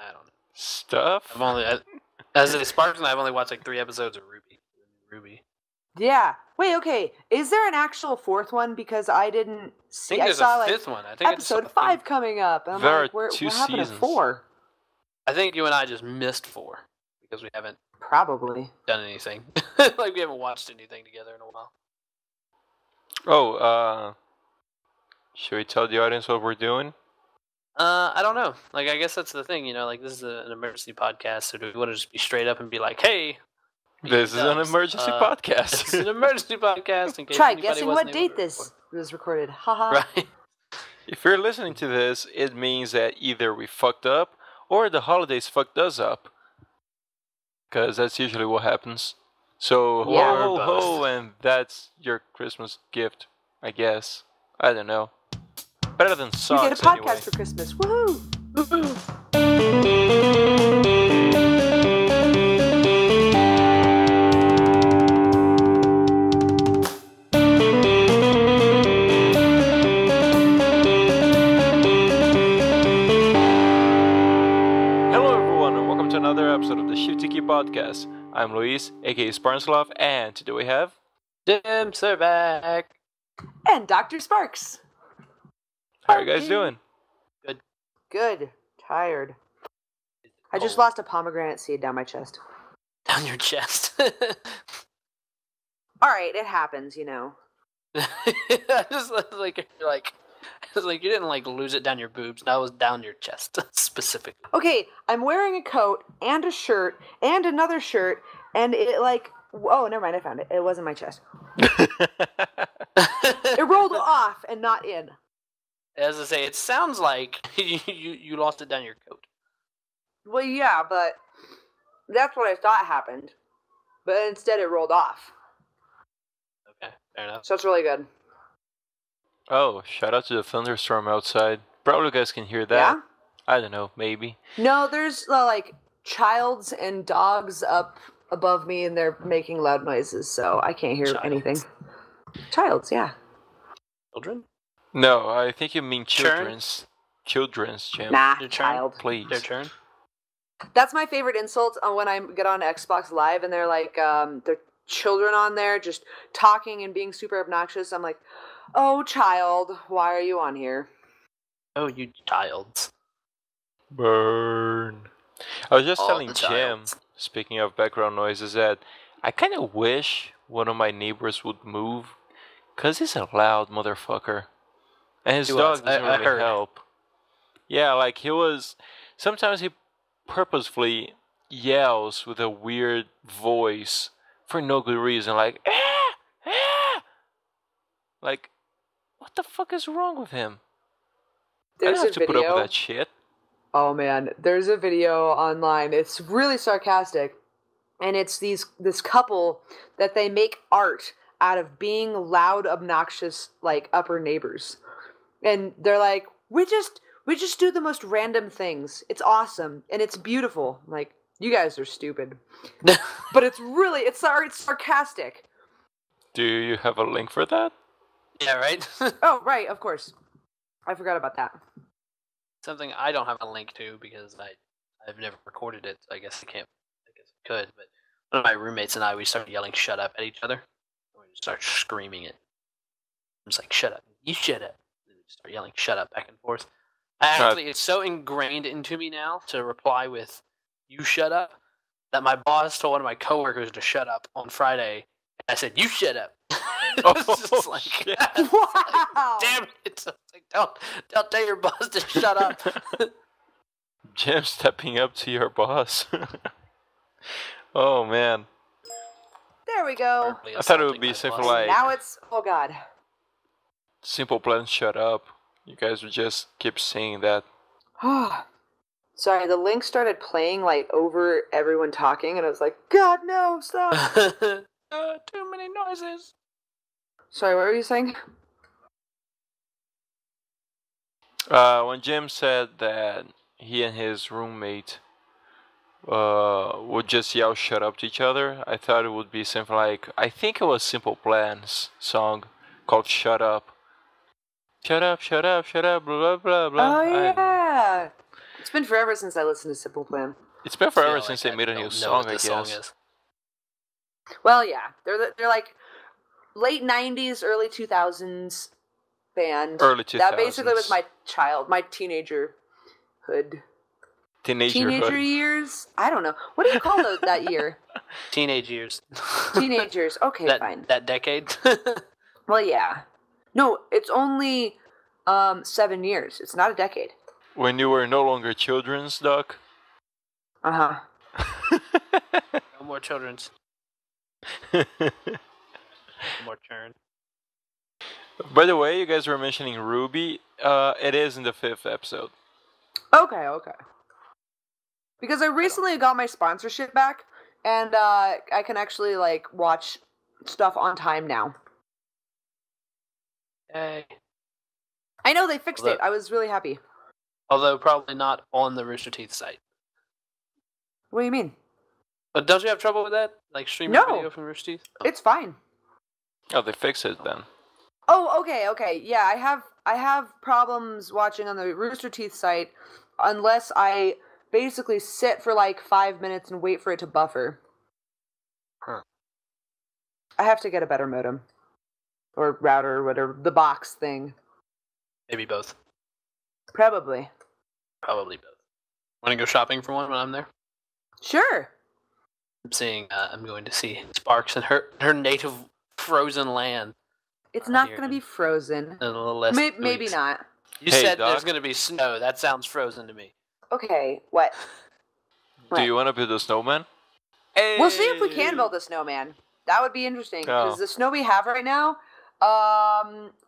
I don't know. Stuff? As a Sparks, and I've only watched like 3 episodes of Ruby. Yeah. Wait, okay. Is there an actual 4th one? Because I didn't see. I think there's saw a 5th one. I think episode 5 coming up. And I'm there like, are what 2 happened seasons. to 4? I think you and I just missed 4 because we haven't Probably done anything. Like we haven't watched anything together in a while. Oh, should we tell the audience what we're doing? I don't know. Like, I guess that's the thing, like, this is an emergency podcast, so do we want to just be straight up and be like, hey... This is an emergency podcast. This is an emergency podcast, in case try anybody guessing wasn't what able date to this record. was recorded. Haha. Right. If you're listening to this, it means that either we fucked up, or the holidays fucked us up. Because that's usually what happens. So, Yeah. ho, ho, ho, and that's your Christmas gift, I guess. I don't know. Better than You socks, get a podcast anyway. for Christmas. Woohoo! Hello everyone, and welcome to another episode of the Shifty podcast. I'm Luis, aka SpartanSloth, and today we have... Jim Servac. And DrSparks. How are you guys doing? Good. Tired. I just Cold. lost a pomegranate seed down my chest. Down your chest. Alright, it happens, I just like you didn't like lose it down your boobs. That was down your chest specifically. Okay, I'm wearing a coat and a shirt and another shirt, and it oh, never mind, I found it. It wasn't my chest. It rolled off and not in. As I say, it sounds like you lost it down your coat. Well, yeah, but that's what I thought happened. But instead it rolled off. Okay, fair enough. So it's really good. Oh, shout out to the thunderstorm outside. Probably you guys can hear that. Yeah? I don't know, maybe. No, there's childs and dogs up above me, and they're making loud noises, so I can't hear anything. Childs, yeah. Children? No, I think you mean Churn? children's. Children's, Jim. Nah, Your turn? child. Please. Their turn? That's my favorite insult when I get on Xbox Live and they're they're children on there just talking and being super obnoxious. I'm like, oh, child, why are you on here? Oh, you childs. Burn. I was just All telling the Jim, childs. speaking of background noises, that I kind of wish one of my neighbors would move, because he's a loud motherfucker. And his He dog was. doesn't I really heard. help. Yeah, sometimes he purposefully yells with a weird voice for no good reason, like, ah! Ah! Like, what the fuck is wrong with him? I There's don't have a to put up video. with that shit. Oh man, there's a video online. It's really sarcastic, and it's this couple that they make art out of being loud, obnoxious, upper neighbors, and they're like, we just do the most random things. It's awesome and it's beautiful. Like, you guys are stupid, but it's sarcastic. Do you have a link for that? Yeah, right? Oh right, of course. I forgot about that. Something I don't have a link to because I've never recorded it, so I guess I could, but one of my roommates and we started yelling shut up at each other. And we just start screaming it. I'm just like, shut up. You shut up. And we just start yelling shut up back and forth. Actually, it's so ingrained into me now to reply with you shut up that my boss told one of my coworkers to shut up on Friday. And I said, you shut up. It's just like, shit. Wow. damn it. It's like, don't tell your boss to shut up. Jim stepping up to your boss. Oh man. There we go. I thought it would be something like, Now it's oh god. Simple Plan, shut up. You guys would just keep saying that. Sorry, the link started playing over everyone talking, and I was like, God no, stop. Too many noises. Sorry, what were you saying? When Jim said that he and his roommate would just yell shut up to each other, I thought it would be something like, I think it was Simple Plan's song called Shut Up. Shut up, shut up, shut up, blah, blah, blah, blah. Oh yeah. It's been forever since I listened to Simple Plan. It's been forever Feel since like they made a new don't know song, what I this song guess. is. Well, yeah, they're like late '90s, early 2000s band. Early That basically was 2000s. my teenagerhood. Teenager Teenagerhood. years? I don't know. What do you call that year? Teenage years. Teenagers. Okay, fine. That decade. Well, yeah. No, it's only 7 years. It's not a decade. When you were no longer children's, Doc. Uh huh. No more children's. No more churn. By the way, you guys were mentioning Ruby. It is in the 5th episode. Okay. Because I recently got my sponsorship back, and I can actually like watch stuff on time now. Yay. I know they fixed it. I was really happy. Although probably not on the Rooster Teeth site. What do you mean? But don't you have trouble with that? Like streaming video from Rooster Teeth? Oh. It's fine. Oh, they fixed it then. Oh, okay. Yeah, I have problems watching on the Rooster Teeth site unless I basically sit for like 5 minutes and wait for it to buffer. Huh. I have to get a better modem. Or router or whatever. The box thing. Maybe both. Probably. Probably both. Want to go shopping for one when I'm there? Sure. I'm going to see Sparks in her native frozen land. It's not going to be frozen. In a little less Maybe not. You said there's going to be snow. That sounds frozen to me. Okay, what? Do you want to build a snowman? Hey. We'll see if we can build a snowman. That would be interesting, because the snow we have right now,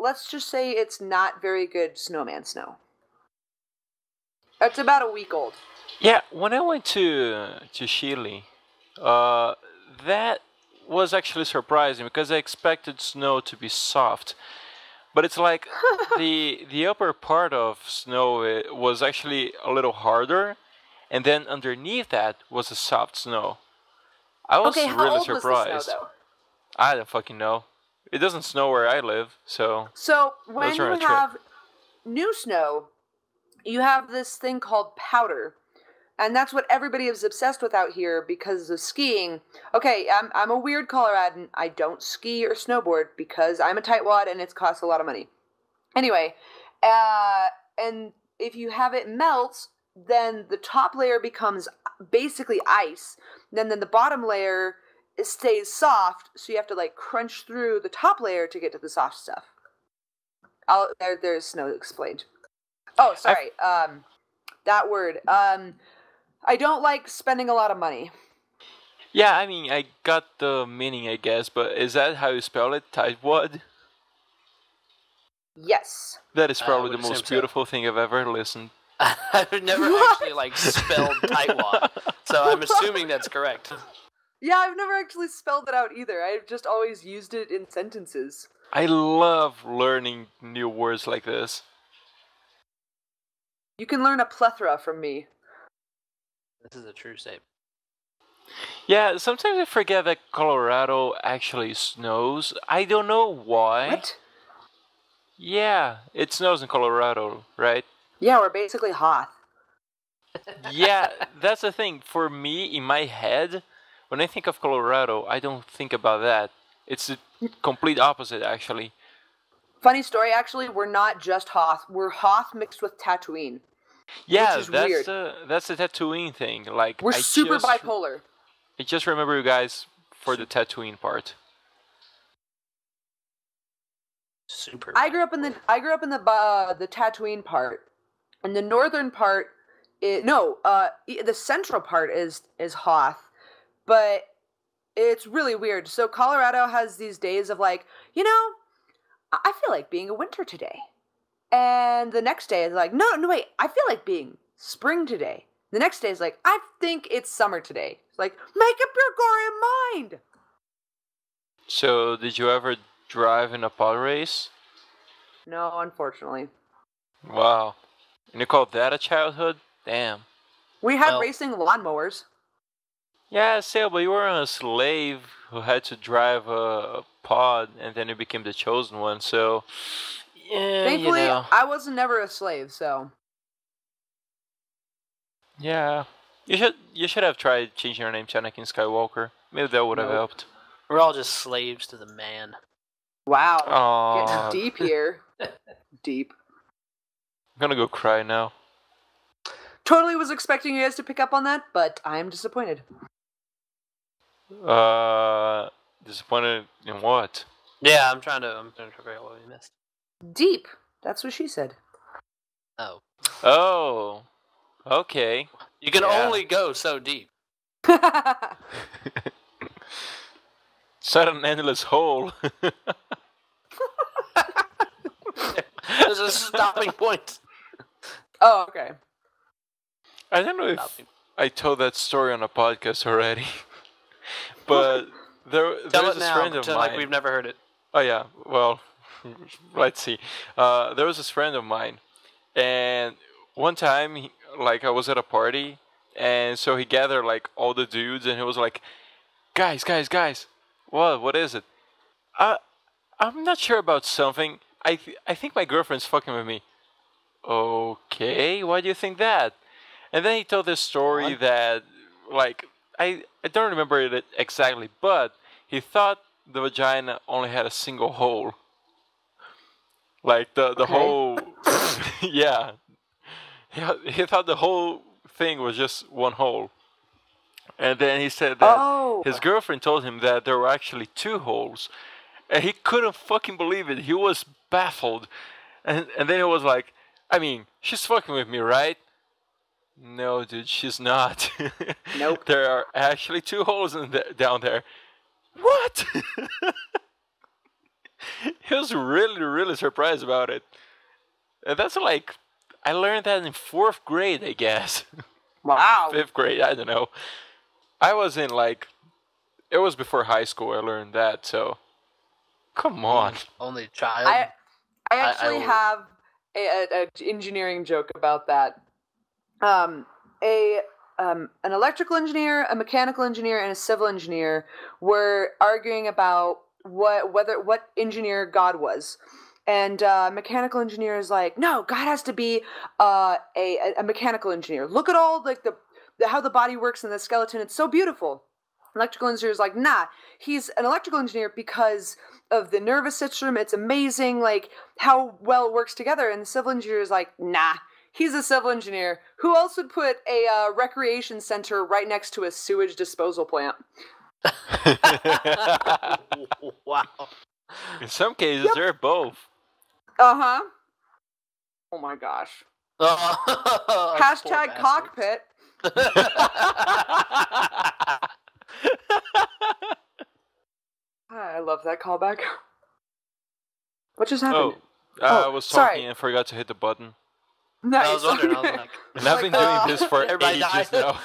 let's just say it's not very good snowman snow. It's about a week old. Yeah, when I went to Chile, that was actually surprising because I expected snow to be soft, but it's like the upper part of snow was actually a little harder, and then underneath that was a soft snow. I was how really old surprised. Was the snow, though? I don't fucking know. It doesn't snow where I live, so. So when you have new snow, you have this thing called powder. And that's what everybody is obsessed with out here because of skiing. Okay, I'm a weird Coloradan. I don't ski or snowboard because I'm a tightwad and it costs a lot of money. Anyway, and if you have it melt, then the top layer becomes basically ice. Then the bottom layer stays soft, so you have to like crunch through the top layer to get to the soft stuff. There's snow explained. Oh, sorry. That word. I don't like spending a lot of money. Yeah, I mean, I got the meaning, I guess, but is that how you spell it? Tightwad? Yes. That is probably the most beautiful thing I've ever listened. I've never actually spelled tightwad, so I'm assuming that's correct. Yeah, I've never actually spelled it out either. I've just always used it in sentences. I love learning new words like this. You can learn a plethora from me. This is a true statement. Yeah, sometimes I forget that Colorado actually snows. I don't know why. What? Yeah, it snows in Colorado, right? Yeah, we're basically Hoth. Yeah, that's the thing. For me, in my head, when I think of Colorado, I don't think about that. It's the complete opposite, actually. Funny story, actually, we're not just Hoth. We're Hoth mixed with Tatooine. Yeah, which is weird. That's the Tatooine thing. Like we're super bipolar. I just remember you guys for the Tatooine part. Super. I grew up in the Tatooine part, and the northern part. The central part is Hoth, but it's really weird. So Colorado has these days of like, I feel like being a winter today. And the next day is like, no, wait, I feel like being spring today. The next day is like, I think it's summer today. It's like, make up your goddamn mind. So, did you ever drive in a pod race? No, unfortunately. Wow. And you call that a childhood? Damn. We had racing lawnmowers. Yeah, still, but you were a slave who had to drive a pod, and then you became the chosen one, so... Yeah, Thankfully, I wasn't never a slave, so... Yeah. You should have tried changing your name to Anakin Skywalker. Maybe that would have Nope. helped. We're all just slaves to the man. Wow. Aww. Getting deep here. Deep. I'm gonna go cry now. Totally was expecting you guys to pick up on that, but I am disappointed. Disappointed in what? Yeah, I'm trying to figure out what we missed. Deep. That's what she said. Oh. Oh. Okay. You can Yeah. only go so deep. It's not an endless hole. There's a stopping point. Oh, okay. I don't know if I told that story on a podcast already, but there Tell was it this now, friend of pretend mine. like we've never heard it. Oh yeah, well, let's see. There was this friend of mine, and one time, I was at a party, and so he gathered like all the dudes, and he was like, "Guys, guys, guys, what is it? I'm not sure about something. I think my girlfriend's fucking with me." Okay, why do you think that? And then he told this story that, I don't remember it exactly, but he thought the vagina only had a single hole. Like the Okay. whole, yeah. He thought the whole thing was just one hole. And then he said that his girlfriend told him that there were actually two holes. And he couldn't fucking believe it. He was baffled. And then he was like, I mean, she's fucking with me, right? No, dude, she's not. Nope. There are actually two holes down there. What? He was really, really surprised about it. And that's I learned that in 4th grade, I guess. Wow. 5th grade, I don't know. I was in it was before high school I learned that, so come on. Only child. I actually have a engineering joke about that. An electrical engineer, a mechanical engineer, and a civil engineer were arguing about what engineer God was. And mechanical engineer is like, no, God has to be a mechanical engineer. Look at all how the body works in the skeleton. It's so beautiful. Electrical engineer is like, nah, he's an electrical engineer because of the nervous system. It's amazing, how well it works together. And the civil engineer is like, nah, he's a civil engineer. Who else would put a recreation center right next to a sewage disposal plant? Wow. In some cases, they're both. Uh-huh. Oh my gosh. Oh, Hashtag cockpit. I love that callback. What just happened? I was talking sorry. and forgot to hit the button. Nice. I was wondering. I was like, And I've been doing this for everybody ages died. now.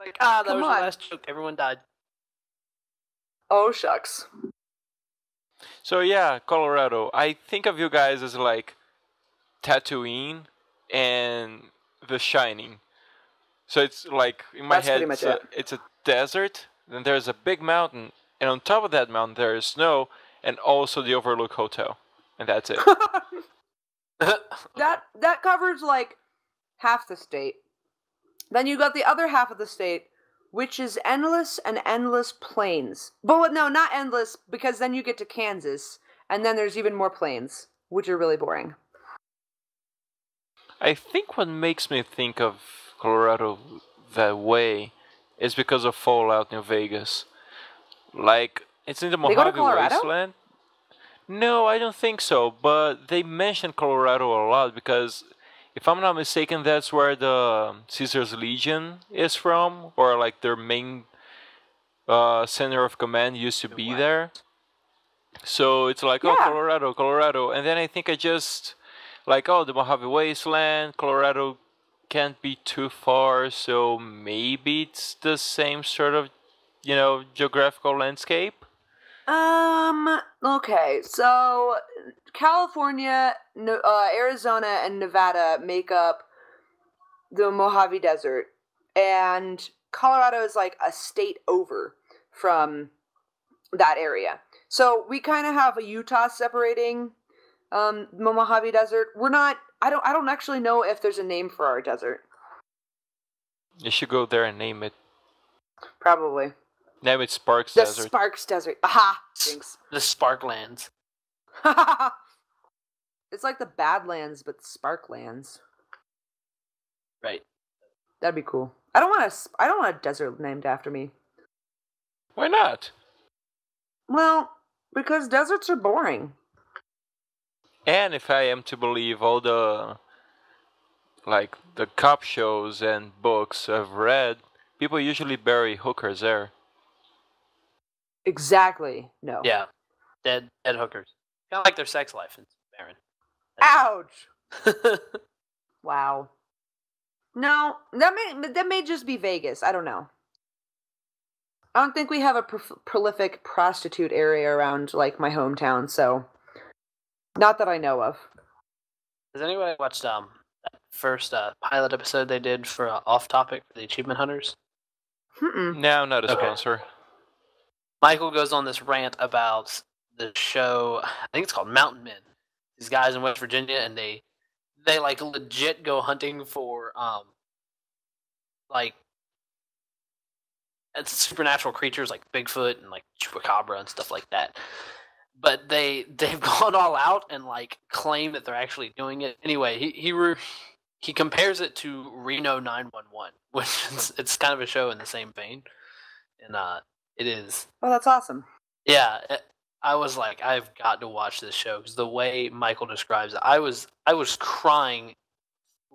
That Come was on. the last joke. Everyone died. Oh, shucks. So yeah, Colorado. I think of you guys as Tatooine and The Shining. So it's in my That's head, pretty much it's a desert. Then there's a big mountain, and on top of that mountain there is snow, and also the Overlook Hotel, and that's it. That covers half the state. Then you got the other half of the state, which is endless and endless plains. But no, not endless, because then you get to Kansas, and then there's even more plains, which are really boring. I think what makes me think of Colorado that way is because of Fallout New Vegas. It's in the They go to Mojave Colorado? Wasteland. No, I don't think so, but they mention Colorado a lot because, if I'm not mistaken, that's where the Caesar's Legion is from, or their main center of command used to be there. So it's Yeah. Colorado, and then I think I just the Mojave Wasteland, Colorado can't be too far, so maybe it's the same sort of, geographical landscape. Okay, so California, Arizona, and Nevada make up the Mojave Desert, and Colorado is a state over from that area. So we kind of have a Utah separating the Mojave Desert. I don't actually know if there's a name for our desert. You should go there and name it. Probably. Name it Sparks The Desert. Sparks Desert. Aha! Jinx. The Sparklands. It's like the Badlands, but Sparklands. Right. That'd be cool. I don't want a desert named after me. Why not? Well, because deserts are boring. And if I am to believe all the cop shows and books I've read, people usually bury hookers there. Exactly. No. Yeah. Dead hookers. Kind of like their sex life in barren. Ouch! Wow. No, that may just be Vegas. I don't know. I don't think we have a prolific prostitute area around like my hometown, so not that I know of. Has anybody watched that first pilot episode they did for Off Topic for the Achievement Hunters? No, not a sponsor. Michael goes on this rant about the show. I think it's called Mountain Men. These guys in West Virginia, and they like legit go hunting for like it's supernatural creatures like Bigfoot and like Chupacabra and stuff like that. But they've gone all out and like claim that they're actually doing it. Anyway, he compares it to Reno 911, which it's kind of a show in the same vein, and it is. Oh, that's awesome. Yeah, I was like, I've got to watch this show because the way Michael describes it, I was crying,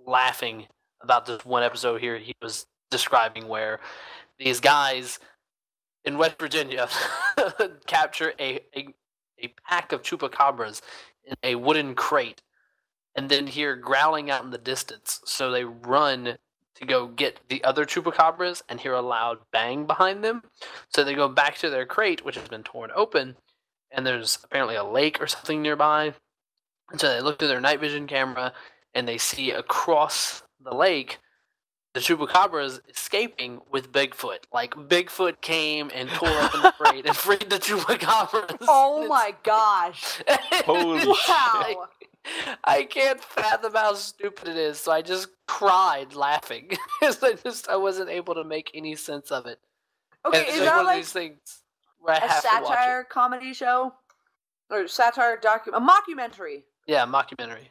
laughing about this one episode here. He was describing where these guys in West Virginia capture a pack of chupacabras in a wooden crate, and then hear growling out in the distance. So they run to go get the other chupacabras and hear a loud bang behind them. So they go back to their crate, which has been torn open, and there's apparently a lake or something nearby. And so they look through their night vision camera and they see across the lake the chupacabras escaping with Bigfoot. Like, Bigfoot came and tore open the crate and freed the chupacabras. Oh my gosh. Holy wow. I can't fathom how stupid it is, so I just cried laughing. I wasn't able to make any sense of it. Okay, it's is like that one like of these things where I a have to watch satire it. comedy show? Or satire a mockumentary? Yeah, mockumentary.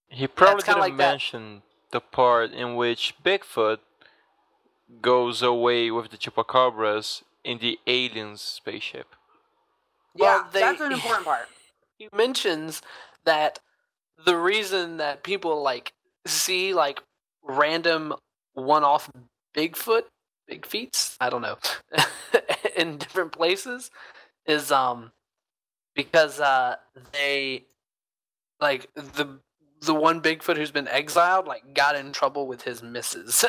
He probably it's kinda didn't like that. mention the part in which Bigfoot goes away with the chupacabras in the aliens spaceship. Yeah, Well, that's an important part. He mentions that the reason that people like see like random one-off Bigfoot, big feets, I don't know, in different places is because they like the one Bigfoot who's been exiled like got in trouble with his missus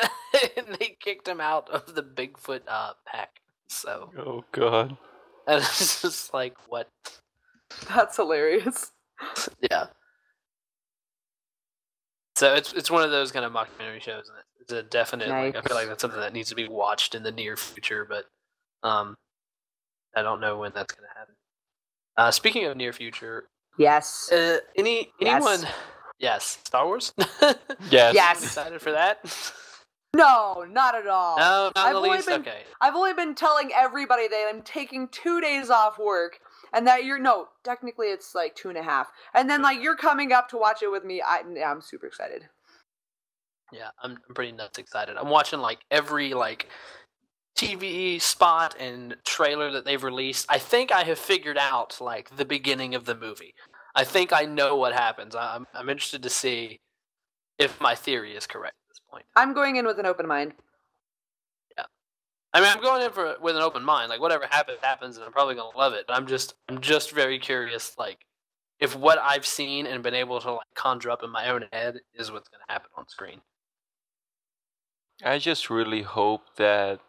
and they kicked him out of the Bigfoot pack. So Oh god. and it's just like what? That's hilarious. Yeah. So it's one of those kind of mockumentary shows, and it's a definite. Like, I feel like that's something that needs to be watched in the near future, but I don't know when that's going to happen. Speaking of near future, Yes. anyone? Yes, Star Wars. Yes. Yes. Excited for that? No, not at all. No, not I've the only least. been- Okay. I've only been telling everybody that I'm taking 2 days off work, and that technically it's like 2.5, and then like you're coming up to watch it with me. I'm super excited. Yeah, I'm pretty nuts excited. I'm watching like every like TV spot and trailer that they've released. I think I have figured out like the beginning of the movie. I think I know what happens. I'm interested to see if my theory is correct at this point. I'm going in with an open mind. I mean, I'm going in with an open mind. Like whatever happens, and I'm probably gonna love it. But I'm just very curious, like if what I've seen and been able to like conjure up in my own head is what's gonna happen on screen. I just really hope that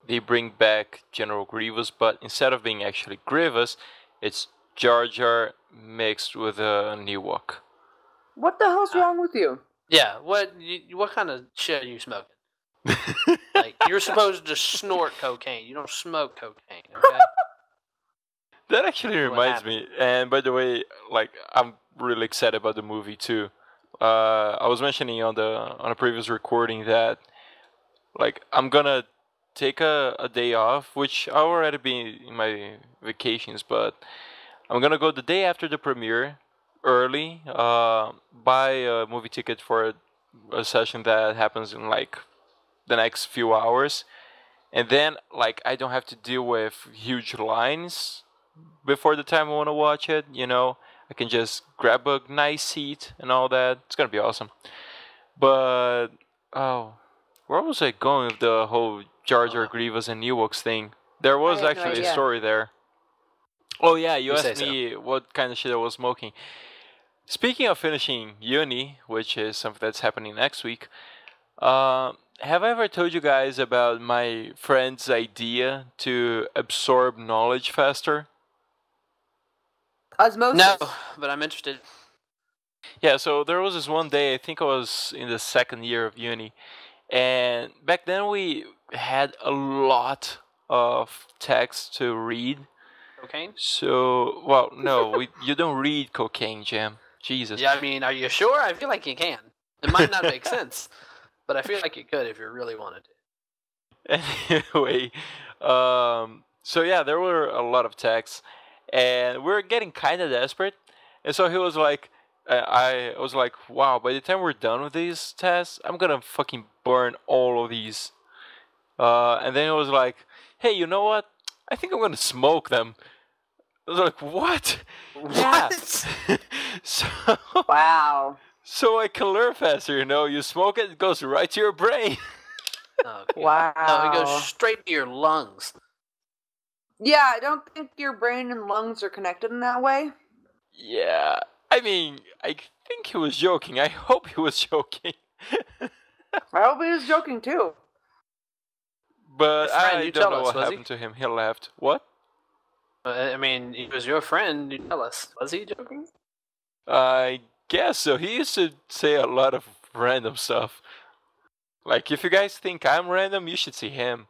they bring back General Grievous, but instead of being actually Grievous, it's Jar Jar mixed with a Ewok. What the hell's wrong with you? Yeah, what kind of shit are you smoking? Like you're supposed to snort cocaine. You don't smoke cocaine, okay? That actually What reminds me, and by the way, like I'm really excited about the movie too. I was mentioning on a previous recording that like I'm gonna take a day off, which I already been in my vacations, but I'm gonna go the day after the premiere, early. Buy a movie ticket for a session that happens in like the next few hours, and then like I don't have to deal with huge lines before the time I want to watch it. I can just grab a nice seat and all that. It's gonna be awesome. But oh, where was I going with the whole Jar Jar Grievous and Ewoks thing? There was have no actually a idea. story there. Oh yeah, you You say asked me what kind of shit I was smoking. Speaking of finishing uni, which is something that's happening next week, have I ever told you guys about my friend's idea to absorb knowledge faster? Osmosis. No, but I'm interested. Yeah, so there was this one day, I think I was in the second year of uni, and back then we had a lot of text to read. Cocaine? So, well, no, you don't read cocaine, Jam. Jesus. Yeah, I mean, are you sure? I feel like you can. It might not make sense, but I feel like you could if you really wanted to. Anyway, so yeah, there were a lot of texts, and we are getting kind of desperate. And so he was like, I was like, wow, by the time we're done with these tests, I'm gonna fucking burn all of these. And then he was like, hey, you know what? I think I'm gonna smoke them. I was like, what? Yeah. So, Wow. so I can learn faster, you smoke it goes right to your brain. Okay. Wow. No, it goes straight to your lungs. Yeah, I don't think your brain and lungs are connected in that way. Yeah, I mean, I think he was joking. I hope he was joking. I hope he was joking too. But Your friend, I you don't tell know us, what was he? happened to him. He left. What? I mean, he was your friend. You tell us. Was he joking? I guess so. He used to say a lot of random stuff. Like, if you guys think I'm random, you should see him.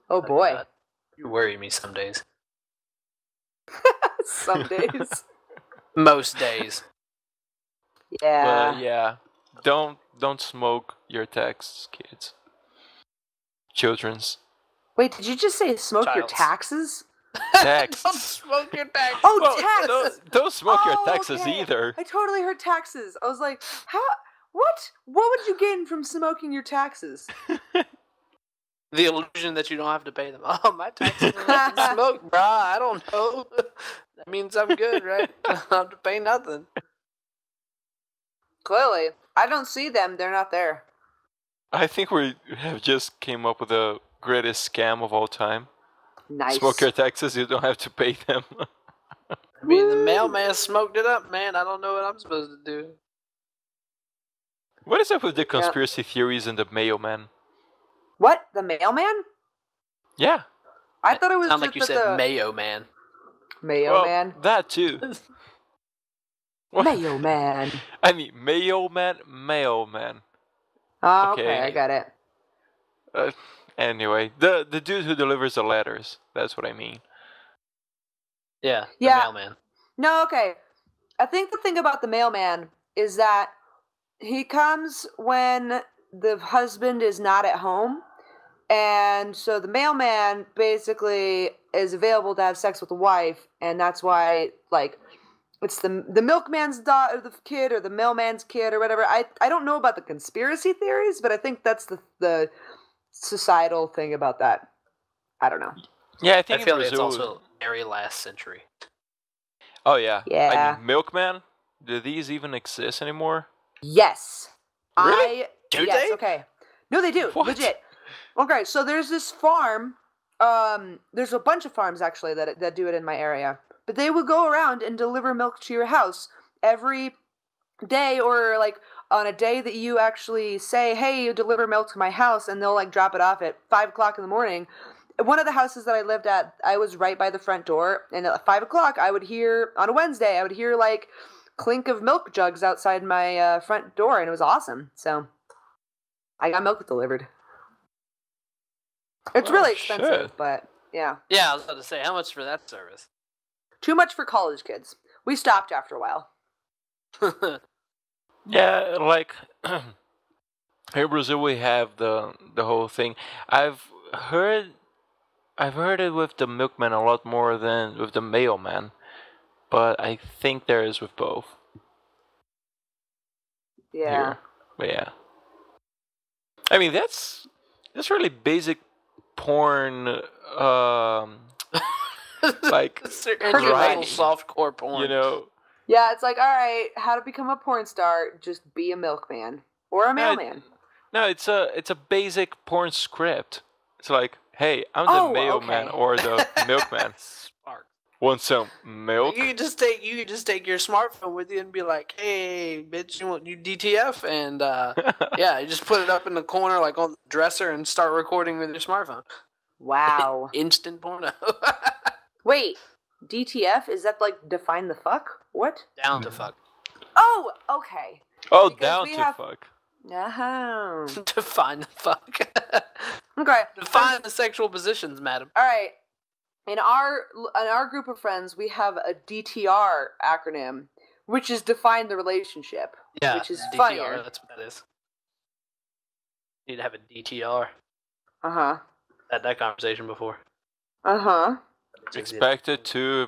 Oh boy. God. You worry me some days. Some days. Most days. Yeah. But yeah, don't smoke your texts, kids. Children's. Wait, did you just say smoke your Child's. taxes? Texts. Don't smoke your taxes. Oh, Well, taxes! don't smoke your Oh, texts okay. either. I totally heard taxes. I was like, how? What? What would you gain from smoking your taxes? The illusion that you don't have to pay them. Oh, my taxes are smoke, brah. I don't know. That means I'm good, right? I don't have to pay nothing. Clearly. I don't see them. They're not there. I think we have just came up with the greatest scam of all time. Nice. Smoke your taxes, you don't have to pay them. I mean, the mailman smoked it up, man. I don't know what I'm supposed to do. What is up with the conspiracy theories and the mailman? What? The mailman? Yeah. I thought it was Sound just like you that said the Mayo Man. Mayo Well, man. that too. Mayo man. I mean, mailman, mailman. Oh, Okay. okay, I got it. Anyway, the dude who delivers the letters. That's what I mean. Yeah, the Yeah. mailman. No, okay. I think the thing about the mailman is that he comes when the husband is not at home, and so the mailman basically is available to have sex with the wife, and that's why, like, it's the milkman's daughter, the kid, or the mailman's kid, or whatever. I don't know about the conspiracy theories, but I think that's the societal thing about that. I don't know. Yeah, I I think in feel like it's Brazil. also very last century. Oh yeah. Yeah. I mean, milkman. Do these even exist anymore? Yes. Really? Do yes, they? okay. No, they do. What? Legit. Okay, so there's this farm. There's a bunch of farms actually that do it in my area. But they would go around and deliver milk to your house every day, or like on a day that you actually say, "Hey, you deliver milk to my house," and they'll like drop it off at 5 o'clock in the morning. One of the houses that I lived at, I was right by the front door, and at 5 o'clock, I would hear on a Wednesday, I would hear like clink of milk jugs outside my front door, and it was awesome. So I got milk delivered. It's Oh, really expensive, shit. but yeah. Yeah, I was about to say, how much for that service? Too much for college kids. We stopped after a while. Yeah, like here in Brazil we have the whole thing. I've heard I've heard it with the milkman a lot more than with the mailman, but I think there is with both Yeah. here. But yeah, I mean that's really basic porn. Like Entry level writing, softcore porn. you know. Yeah, it's like, all right, how to become a porn star? Just be a milkman or a mailman. No, it's a basic porn script. It's like, hey, I'm Oh, the mailman okay. or the milkman. Smart. Want some milk? You could just take your smartphone with you and be like, "Hey, bitch, you DTF?" And yeah, you just put it up in the corner, like on the dresser, and start recording with your smartphone. Wow. Instant porno. Wait, DTF? Is that like define the fuck? What? Down to fuck. Oh, okay. Oh, Because down we to have- fuck. Oh. Define the fuck. Okay. Define the sexual positions, madam. All right. In our group of friends, we have a DTR acronym, which is define the relationship. Yeah, Which is DTR. funnier. That's what that is. Need to have a DTR. Uh-huh. Had that conversation before. Uh-huh. Expected to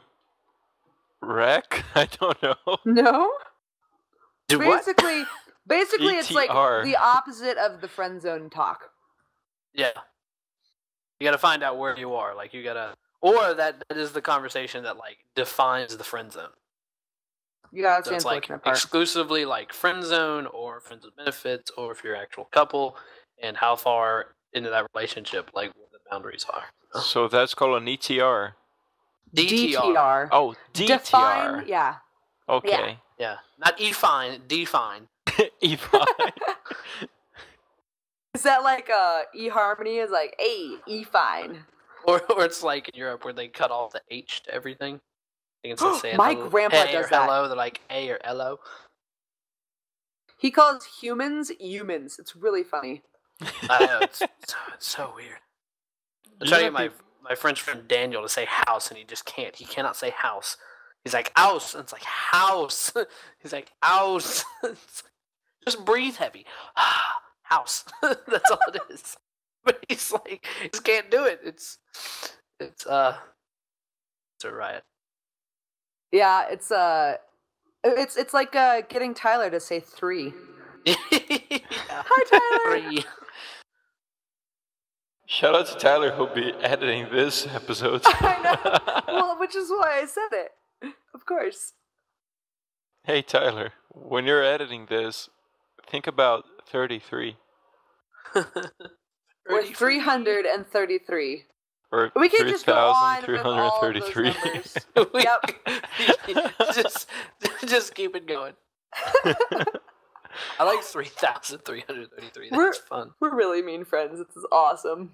wreck? I don't know. No? Do what? Basically it's like ETR. the opposite of the friend zone talk. Yeah. You gotta find out where you are. Like, you gotta... Or that is the conversation that, like, defines the friend zone. You gotta So say it's, like, unfortunate part. exclusively, like, friend zone, or friends with benefits, or if you're an actual couple, and how far into that relationship, like, what the boundaries are. So that's called an ETR. DTR. Oh, DTR. Define, yeah. Okay. Yeah. Not E-fine, define. E5. Is that like eHarmony is like, hey, E-fine. Or it's like in Europe where they cut off the H to everything. I think instead of saying My hello, grandpa hey does or that. hello, they're like A or Hello. He calls humans humans. It's really funny. I know, it's so weird. I'm You trying to know get my French friend Daniel to say house, and he just can't. He cannot say house. He's like, house. And it's like, house. He's like, house. Just breathe heavy. House. That's all it is. But he's like, he just can't do it. It's a riot. Yeah, it's like getting Tyler to say 3. Yeah. Hi, Tyler. 3. Shout out to Tyler who'll be editing this episode. I know. Well, which is why I said it. Of course. Hey Tyler, when you're editing this, think about 33. Or 333. Or We can just go on with all of those 333. numbers. just keep it going. I like 3,333. That's We're- fun. We're really mean friends. This is awesome.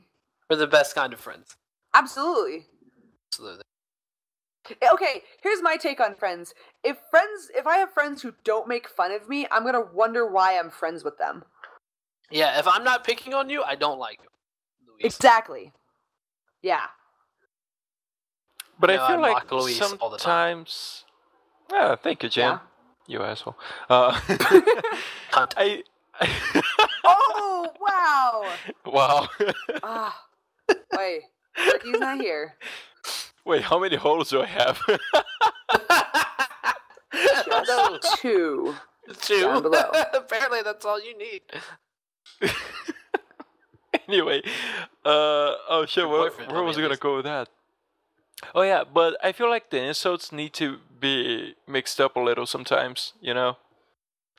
We're the best kind of friends. Absolutely. Absolutely. Okay, here's my take on friends. If I have friends who don't make fun of me, I'm gonna wonder why I'm friends with them. Yeah, if I'm not picking on you, I don't like you. Luis. Exactly. Yeah. But You know, I feel I like mock Luis all the time. sometimes... Ah, thank you, Jam. Yeah. You asshole. Cunt. I... Oh, wow. Wow. Ah. Wait, Ricky's not here. Wait, how many holes do I have? Just 2. Two. Down below. Apparently, that's all you need. Anyway, oh shit, Your where boyfriend was told I me gonna at least. go with that? Oh yeah, but I feel like the insults need to be mixed up a little sometimes, you know?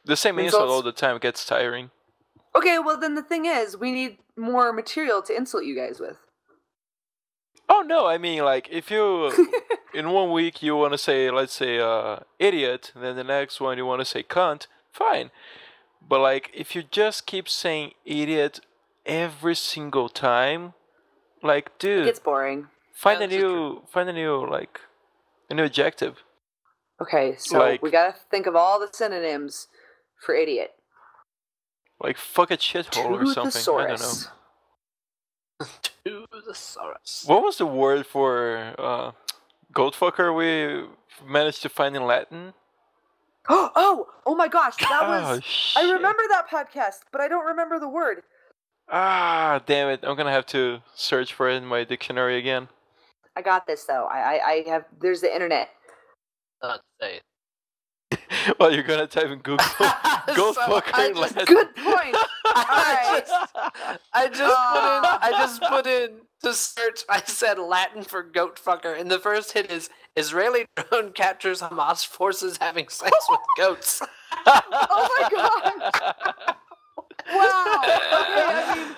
The same insult Insults? all the time gets tiring. Okay, well then the thing is, we need more material to insult you guys with. Oh no, I mean like if you in 1 week you want to say, let's say idiot, and then the next one you want to say cunt, fine. But like if you just keep saying idiot every single time, like It dude, gets boring. find Yeah, a this is new a new adjective. Okay, so Like- we gotta think of all the synonyms for idiot. Like fuck a shithole or To something. I don't know. thesaurus. To the Saurus. What was the word for goatfucker we managed to find in Latin? Oh my gosh, that was. shit. I remember that podcast, but I don't remember the word. Damn it! I'm gonna have to search for it in my dictionary again. I got this though. I have. There's the internet. Not say it. Well, you're gonna type in Google. Go fuck her. Good point. Alright. I just put in to search. I said Latin for goat fucker, and the first hit is Israeli drone captures Hamas forces having sex with goats. Oh my god! Wow. Okay, I mean,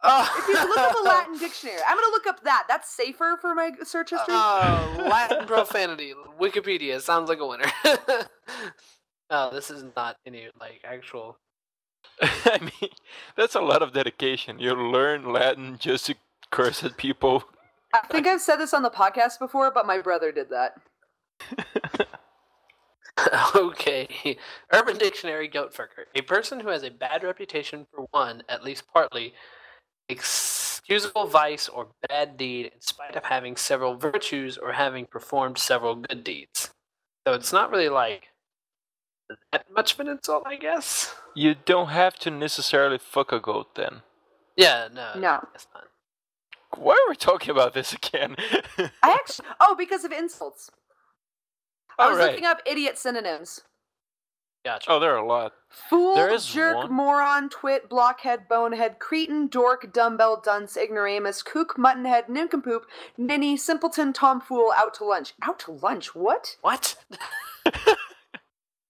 if you look up the Latin dictionary, I'm gonna look up that. That's safer for my search history. Latin profanity. Wikipedia sounds like a winner. Oh, this is not any like actual. I mean, that's a lot of dedication. You learn Latin just to curse at people. I think I've said this on the podcast before, but my brother did that. Okay. Urban Dictionary goat fucker. A person who has a bad reputation for one, at least partly, excusable vice or bad deed in spite of having several virtues or having performed several good deeds. So it's not really like that much of an insult, I guess. You don't have to necessarily fuck a goat then. Yeah, no. That's not. Why are we talking about this again? Because of insults. I was looking up idiot synonyms. Gotcha. Oh, there are a lot. Fool, There is jerk, one. moron, twit, blockhead, bonehead, cretin, dork, dumbbell, dunce, ignoramus, kook, muttonhead, nincompoop, ninny, simpleton, tomfool, out to lunch. Out to lunch? What? What?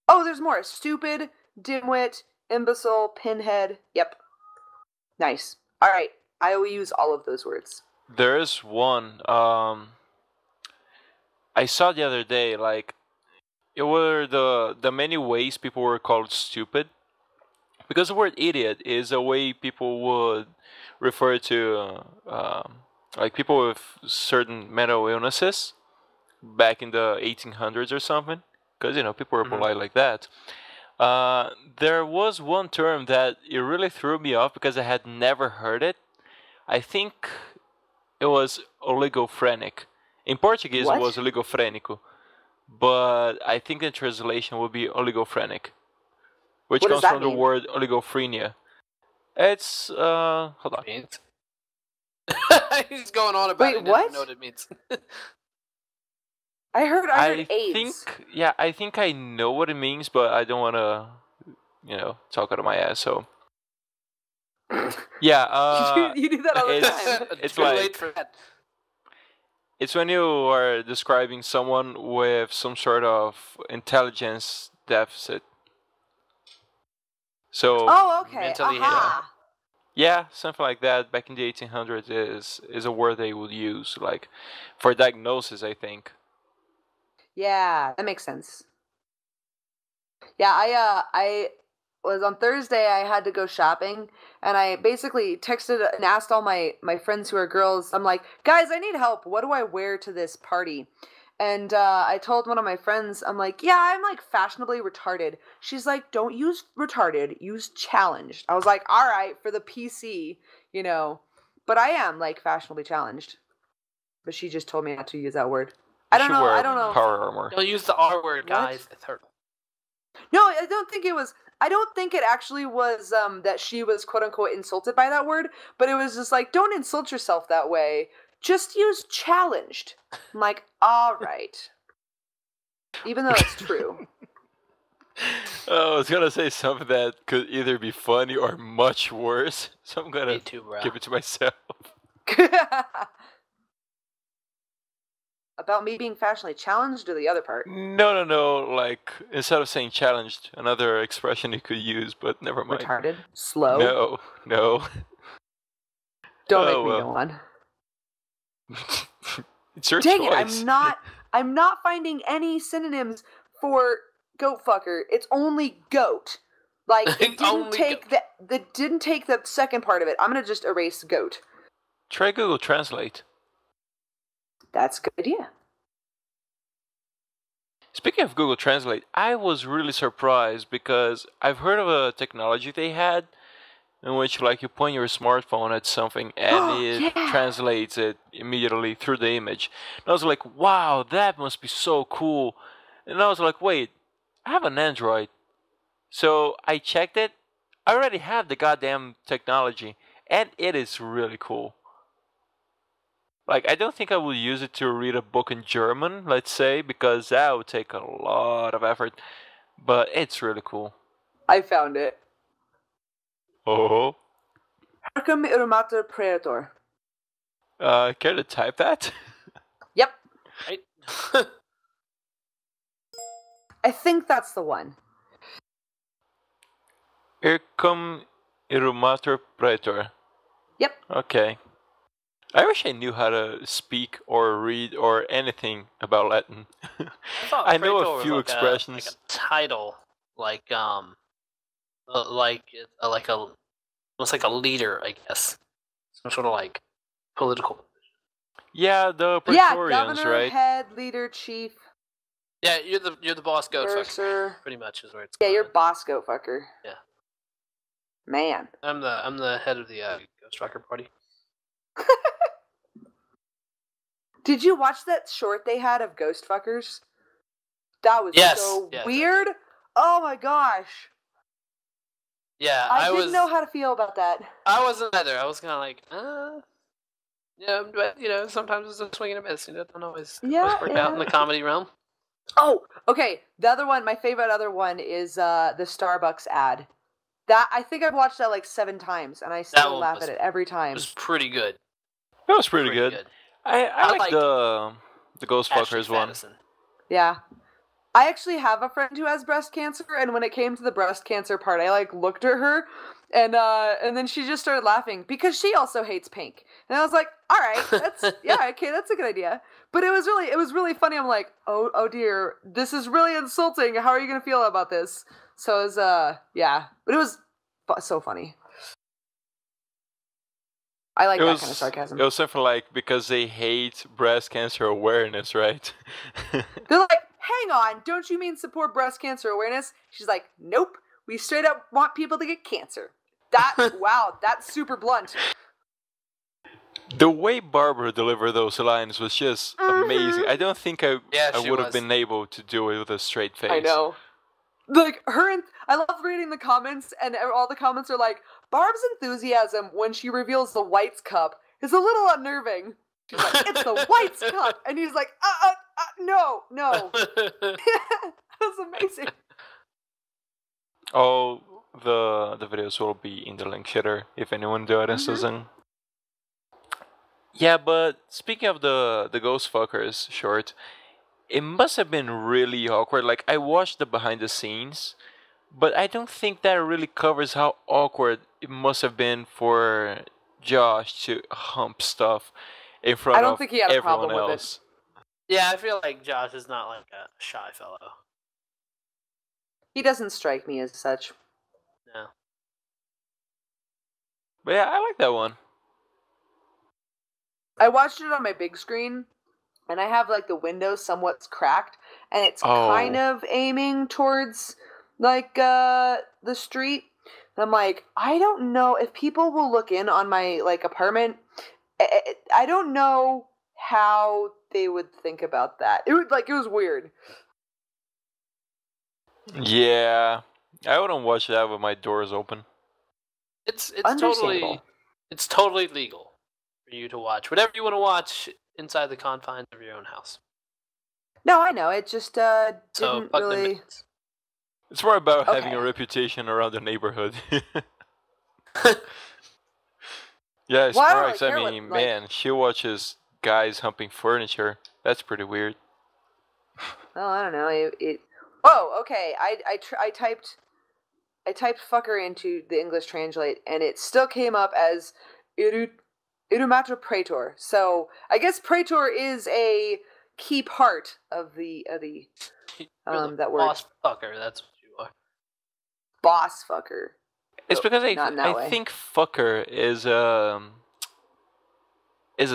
Oh, there's more. Stupid, dimwit, imbecile, pinhead. Yep. Nice. Alright, I will use all of those words. There is one. I saw the other day, like, it were the many ways people were called stupid. Because the word idiot is a way people would refer to, like, people with certain mental illnesses back in the 1800s or something. Because, people were polite like that. There was one term that it really threw me off because I had never heard it. I think it was oligophrenic. In Portuguese, it was oligofrênico. But I think the translation would be oligophrenic. Which comes from the word oligophrenia. It's, hold on. He's going on about it. What? I know what it means. I heard AIDS. I think I know what it means, but I don't want to, talk out of my ass, so. Yeah, you do that all the time. It's too late for that. It's when you are describing someone with some sort of intelligence deficit. So. Oh, okay. Mentally Yeah, something like that. Back in the 1800s is a word they would use, like, for diagnosis, I think. Yeah, that makes sense. Yeah, I was on Thursday. I had to go shopping, and I basically texted and asked all my friends who are girls. I'm like, guys, I need help. What do I wear to this party? And I told one of my friends, I'm like, yeah, I'm like fashionably retarded. She's like, don't use retarded, use challenged. I was like, all right, for the PC, but I am like fashionably challenged. But she just told me not to use that word. I don't know. Power armor. Don't use the R word, guys. It's hurtful. No, I don't think it was. I don't think it actually was that she was quote unquote insulted by that word, but it was just like, don't insult yourself that way. Just use challenged. I'm like, all right. Even though it's true. Oh, I was gonna say something that could either be funny or much worse, so I'm gonna give it to myself. About me being fashionably challenged or the other part? No. Like, instead of saying challenged, another expression you could use, but never mind. Retarded? Slow? No. Don't make me go on. It's your choice. It, I'm not finding any synonyms for goat fucker. It's only goat. Like, it didn't take the second part of it. I'm gonna just erase goat. Try Google Translate. That's a good idea. Speaking of Google Translate, I was really surprised because I've heard of a technology they had in which, like, you point your smartphone at something and it translates it immediately through the image. And I was like, wow, that must be so cool. And I was like, wait, I have an Android, so I checked it. I already have the goddamn technology, and it is really cool. Like, I don't think I will use it to read a book in German, let's say, because that would take a lot of effort. But it's really cool. I found it. Oh. Arkham Irumator Praetor. Care to type that? Yep. Right? I think that's the one. Ircum Irumator Praetor. Yep. Okay. I wish I knew how to speak or read or anything about Latin. I know a few expressions. Like a title, like almost like a leader, I guess. Some sort of like political. Yeah, the Praetorians, governor, right? head, leader, chief. Yeah, you're the boss goat fucker. Sir. Pretty much is where it's. Yeah, you're boss goat fucker. Yeah. Man. I'm the head of the ghost fucker party. Did you watch that short they had of ghost fuckers? That was so weird. Oh my gosh. Yeah, I didn't know how to feel about that. I wasn't either. I was kind of like, yeah, but sometimes it's a swing and a miss. It doesn't always work out in the comedy realm. Oh, okay. The other one, my favorite other one is the Starbucks ad. That I think I've watched that like 7 times, and I still laugh at it every time. It was pretty good. It was pretty good. I like the ghost fuckers one. Yeah. I actually have a friend who has breast cancer, and when it came to the breast cancer part, I like looked at her, and then she just started laughing because she also hates pink, and I was like, all right, that's okay, that's a good idea. But it was really funny. I'm like, oh dear, this is really insulting. How are you gonna feel about this? So it was but it was so funny. I like that kind of sarcasm. It was something like because they hate breast cancer awareness, right? They're like, hang on, don't you mean support breast cancer awareness? She's like, nope, we straight up want people to get cancer. Wow, that's super blunt. The way Barbara delivered those lines was just amazing. I don't think I would have been able to do it with a straight face. I know. Like, I love reading the comments, and all the comments are like, Barb's enthusiasm when she reveals the White's cup is a little unnerving. She's like, it's the White's cup! And he's like, no. That was amazing. Oh, the videos will be in the link shitter if anyone doesn't. Yeah, but speaking of the ghost fuckers short, it must have been really awkward. Like, I watched the behind the scenes, but I don't think that really covers how awkward it must have been for Josh to hump stuff in front of everyone else. I don't think he had a problem with it. Yeah, I feel like Josh is not like a shy fellow. He doesn't strike me as such. No. But yeah, I like that one. I watched it on my big screen, and I have like the window somewhat cracked, and it's kind of aiming towards like the street. And I'm like, I don't know if people will look in on my like apartment. I don't know how they would think about that. It was weird. Yeah, I wouldn't watch that with my doors open. It's totally legal for you to watch whatever you want to watch inside the confines of your own house. No, I know. It just didn't really. It's more about having a reputation around the neighborhood. Yeah, Sparks. I mean, man, she watches guys humping furniture. That's pretty weird. Oh, I don't know. Oh, okay. I typed fucker into the English translate, and it still came up as Irumatra Praetor. So I guess Praetor is a key part of the that word. Boss fucker. That's what you are. Boss fucker. It's because I think fucker is a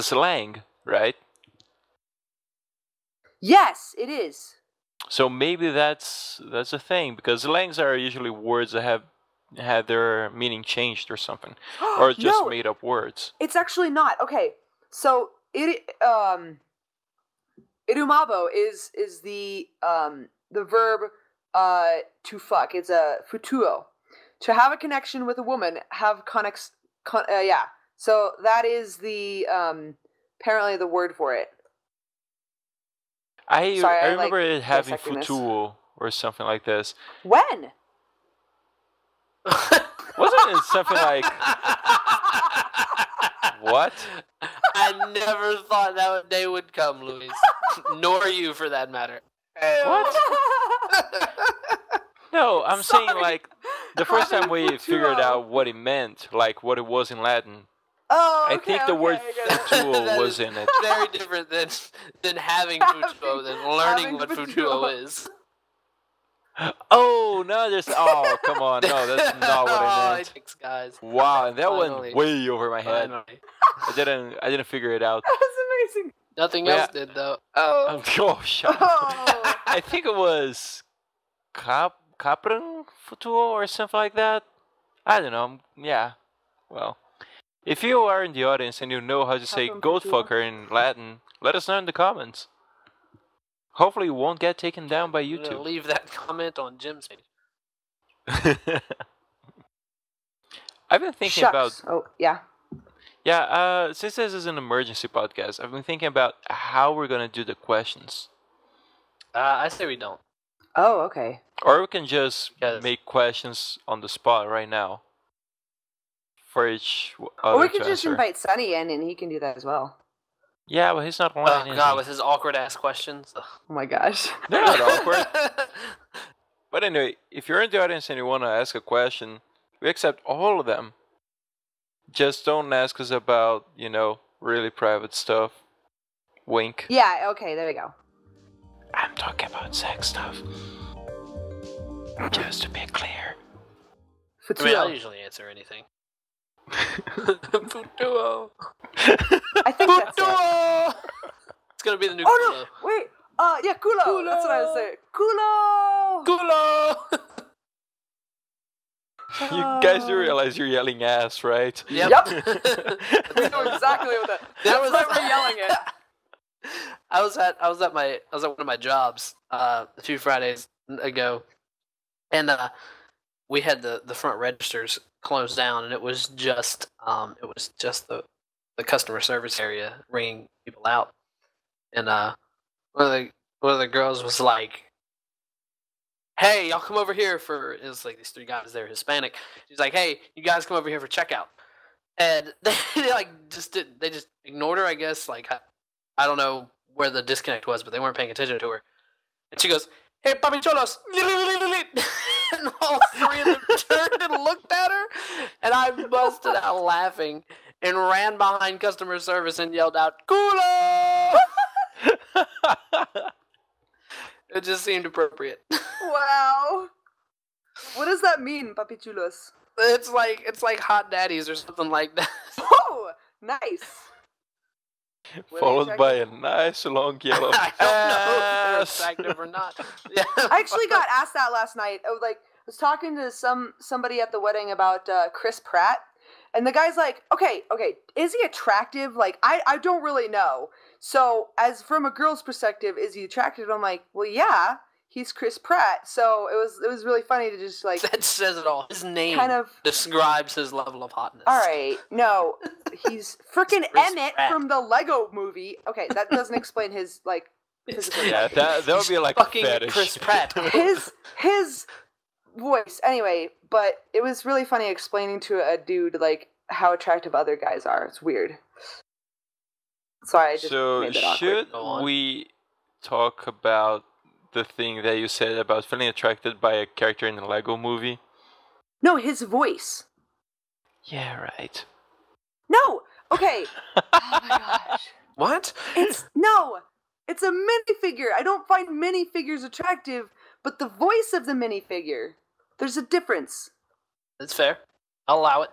slang, right? Yes, it is. So maybe that's a thing, because slangs are usually words that have had their meaning changed or something, or just made up words. It's actually not. Okay, so irumabo is the verb to fuck. It's a futuo. To have a connection with a woman, have yeah. So that is the apparently the word for it. I remember it having dissecting this. futuo or something like this. When? Wasn't it something like what? I never thought that day would come, Luis. Nor you, for that matter. What? No, I'm saying Sorry. like the first time we figured out what it meant, like what it was in Latin. Oh, okay, I think the word futuo That was is in it. very different than having futuo, than learning what futuo is. Oh no, oh come on, no, that's not what I meant. Thanks, guys. Wow, that Finally. went way over my head. Finally. I didn't figure it out. That was amazing. Nothing Yeah. else did though. Oh. Oh, shut up. Oh. I think it was Capran Futuo or something like that. I don't know. Yeah. Well, if you are in the audience and you know how to say Capran goat Futuo. fucker in Latin, let us know in the comments. Hopefully, it won't get taken down by I'm gonna YouTube. leave that comment on Jim's page. I've been thinking Shucks. about. Oh, yeah. Yeah, since this is an emergency podcast, I've been thinking about how we're gonna do the questions. I say we don't. Oh, okay. Or we can just Because- make questions on the spot right now. For each other Or we could to just answer. invite Sunny in and he can do that as well. Yeah, but he's not online, Oh is god, he? with his awkward ass questions. Ugh. Oh my gosh. They're not awkward. But anyway, if you're in the audience and you want to ask a question, we accept all of them. Just don't ask us about, really private stuff. Wink. Yeah, okay, there we go. I'm talking about sex stuff. Just to be clear. I mean, I'll Futuo. usually answer anything. Futuo. I think that's it. Futuo. It's gonna be the new Oh culo. no! Wait! Yeah, culo! That's what I was saying. Culo! Culo. You guys do realize you're yelling ass, right? Yep. Yep. We know exactly what that. That was That's why we're yelling it. I was at one of my jobs a few Fridays ago, and we had the front registers closed down, and it was just the customer service area ringing people out, and one of the girls was like, "Hey, y'all come over here for," it was like these three guys, they're Hispanic. She's like, "Hey, you guys come over here for checkout," and they just ignored her, I guess. Like, I don't know where the disconnect was, but they weren't paying attention to her. And she goes, "Hey, papi cholos," and all three of them turned and looked at her, and I busted out laughing and ran behind customer service and yelled out, "Culo!" It just seemed appropriate. Wow. What does that mean, papi chulos? It's like hot daddies or something like that. Oh, nice. Were they Followed by a attractive? nice long yellow I don't know if ass. they're attractive or not. Yeah. I actually got asked that last night. I was talking to somebody at the wedding about Chris Pratt, and the guy's like, okay, is he attractive? Like, I don't really know. So, as from a girl's perspective, is he attractive? I'm like, well, yeah, he's Chris Pratt. So it was really funny to just like That says it all. His name kind of. describes his level of hotness. All right, no, he's freaking Chris Emmett Pratt. from the Lego Movie. Okay, that doesn't explain his like. physical Yeah, that would be like Fucking fetish. Chris Pratt. his voice anyway, but it was really funny explaining to a dude like how attractive other guys are. It's weird. Sorry, I just So made that awkward. should Go on. we talk about the thing that you said about feeling attracted by a character in the Lego movie? No, his voice. Yeah, right. No. Okay. Oh my gosh. What? It's a minifigure. I don't find minifigures attractive, but the voice of the minifigure. There's a difference. That's fair. I'll allow it.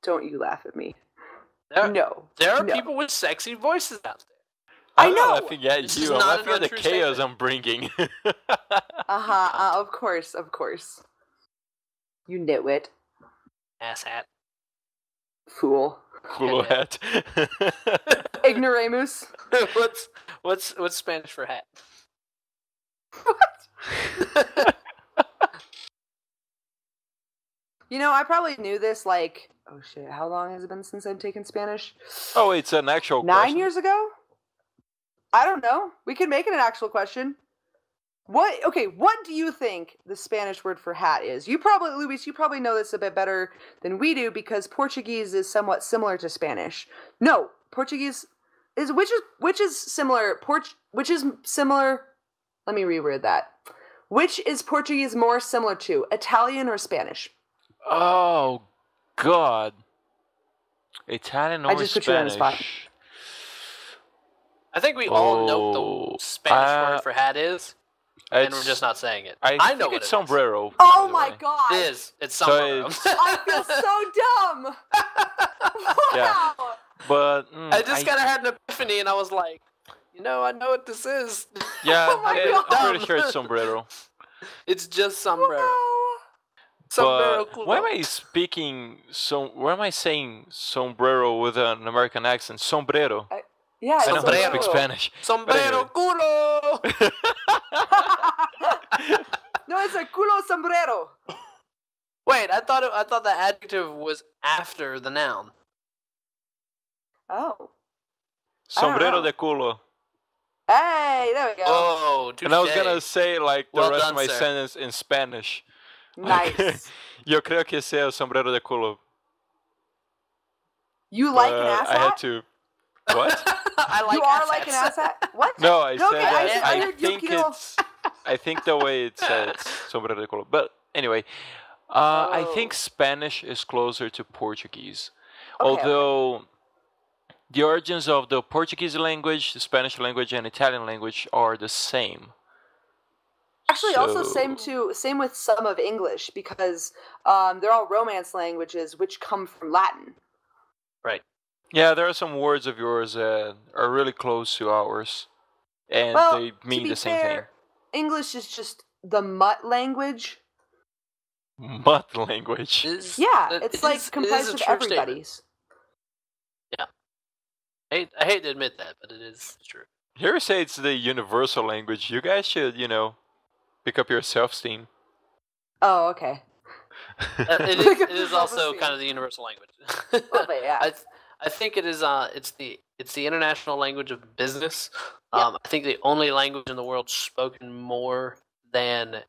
Don't you laugh at me. There, No. there are no. people with sexy voices out there. I I'm not know. laughing at This you. is I'm not laughing an at the untrue chaos statement. I'm bringing. Of course. You nitwit. Asshat. Fool. Cool hat. Ignoramus. What's Spanish for hat? You know, I probably knew this like, oh shit, how long has it been since I've taken Spanish? Oh, it's an actual 9 question? years ago? I don't know. We can make it an actual question. What do you think the Spanish word for hat is? You probably, Luis, you probably know this a bit better than we do because Portuguese is somewhat similar to Spanish. No, Portuguese is which is similar. Let me reword that. Which is Portuguese more similar to, Italian or Spanish? Oh, God. Italian or I just put you on the spot. Spanish? I think we all know what the Spanish word for hat is, and we're just not saying it. I know think what it's it sombrero. is. Oh my god! It is. It's sombrero. I feel so dumb. Wow. Yeah. But I just kind of had an epiphany, and I was like, you know, I know what this is. yeah, Oh my I'm God. pretty sure it's sombrero. It's just sombrero. Wow. Sombrero But why am I why am I saying sombrero with an American accent? Sombrero. Yeah, I know how to Sombrero. speak Spanish. Sombrero culo. No, it's a culo sombrero. Wait, I thought the adjective was after the noun. Oh. Sombrero know. de culo. Hey, there we go. Oh, touche. And I was gonna say like the Well rest done, of my sir. sentence in Spanish. Nice. Yo creo que sea sombrero de culo. You like an But ass I had hat? to. What? I like You are like an assets. ass hat? What? No, I No, said okay, that I I heard you think kill. it's. I think the way it says sombrero de culo. But anyway, I think Oh. Spanish is closer to Portuguese, Okay, although the origins of the Portuguese language, the Spanish language, and Italian language are the same. Actually, also So- same with some of English because they're all Romance languages which come from Latin. Right. Yeah, there are some words of yours that are really close to ours, and Well, they to mean be the same fair, English is just the mutt language. thing. Mutt language. Yeah, It it's is- like it is comprised a of true everybody's. statement. I hate to admit that, but it is true. Here say it's the universal language. You guys should, pick up your self-esteem. Oh, okay. It is also kind of the universal language. A little bit, yeah. I think it is. It's the international language of business. Yep. I think the only language in the world spoken more than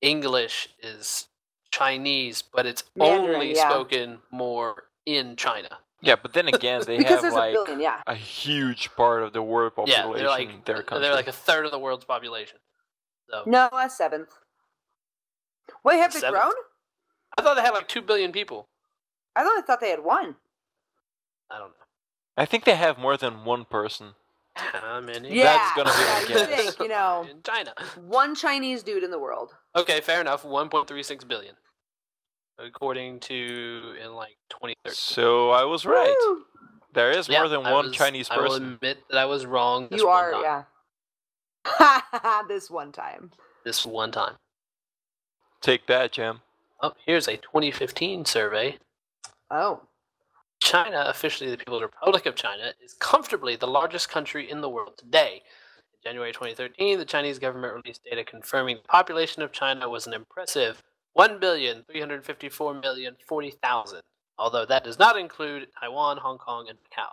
English is Chinese, but it's Mandarin, only yeah. spoken more in China. Yeah, but then again, they Because have there's like a billion, yeah. a huge part of the world Yeah, population in their country. they're like a third of the world's population. So No, a seventh. Wait, have they Seventh? grown? I thought they had like 2 billion people. I thought they had one. I don't know. I think they have more than one person. How many? Yeah, That's gonna be my you guess. think, in China. one Chinese dude in the world. Okay, fair enough. 1.36 billion, according to in like 2013. So I was right. Woo! There is more than one Chinese I will person. admit that I was wrong. This You one are, time. yeah. This one time. This one time. Take that, Jam. Oh, here's a 2015 survey. Oh. China, officially the People's Republic of China, is comfortably the largest country in the world today. In January 2013, the Chinese government released data confirming the population of China was an impressive 1,354,040,000, although that does not include Taiwan, Hong Kong, and Macau.